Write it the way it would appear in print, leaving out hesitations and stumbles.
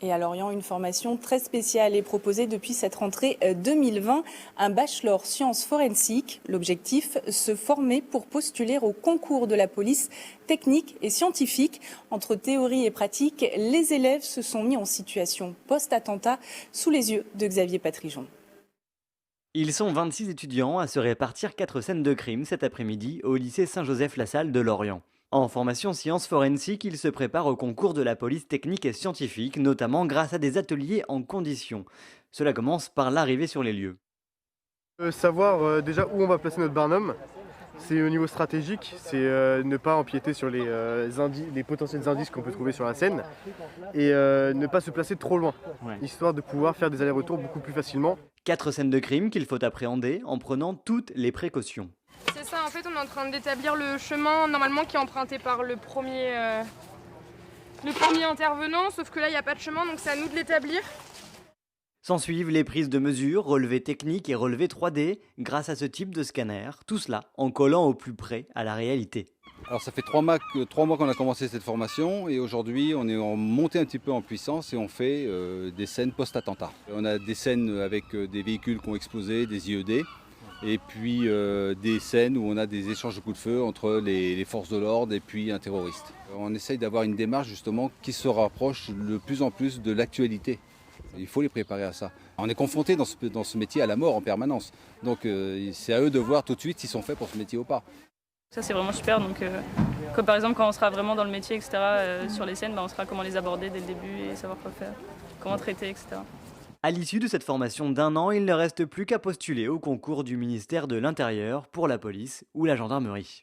Et à Lorient, une formation très spéciale est proposée depuis cette rentrée 2020, un bachelor sciences forensiques. L'objectif, se former pour postuler au concours de la police technique et scientifique. Entre théorie et pratique, les élèves se sont mis en situation post-attentat sous les yeux de Xavier Patrijon. Ils sont 26 étudiants à se répartir 4 scènes de crime cet après-midi au lycée Saint-Joseph-la-Salle de Lorient. En formation sciences forensiques, ils se préparent au concours de la police technique et scientifique, notamment grâce à des ateliers en conditions. Cela commence par l'arrivée sur les lieux. Savoir déjà où on va placer notre barnum, c'est au niveau stratégique, c'est ne pas empiéter sur les potentiels indices qu'on peut trouver sur la scène et ne pas se placer trop loin, histoire de pouvoir faire des allers-retours beaucoup plus facilement. 4 scènes de crime qu'il faut appréhender en prenant toutes les précautions. C'est ça, en fait, on est en train d'établir le chemin normalement qui est emprunté par le premier intervenant, sauf que là, il n'y a pas de chemin, donc c'est à nous de l'établir. S'ensuivent les prises de mesures, relevés techniques et relevés 3D grâce à ce type de scanner, tout cela en collant au plus près à la réalité. Alors ça fait 3 mois qu'on a commencé cette formation et aujourd'hui on est monté un petit peu en puissance et on fait des scènes post-attentat. On a des scènes avec des véhicules qui ont explosé, des IED, et puis des scènes où on a des échanges de coups de feu entre les forces de l'ordre et puis un terroriste. On essaye d'avoir une démarche justement qui se rapproche de plus en plus de l'actualité. Il faut les préparer à ça. On est confronté dans ce métier à la mort en permanence. Donc c'est à eux de voir tout de suite s'ils sont faits pour ce métier ou pas. Ça c'est vraiment super, donc comme par exemple quand on sera vraiment dans le métier, etc., sur les scènes, on saura comment les aborder dès le début et savoir quoi faire, comment traiter, etc. À l'issue de cette formation d'1 an, il ne reste plus qu'à postuler au concours du ministère de l'Intérieur pour la police ou la gendarmerie.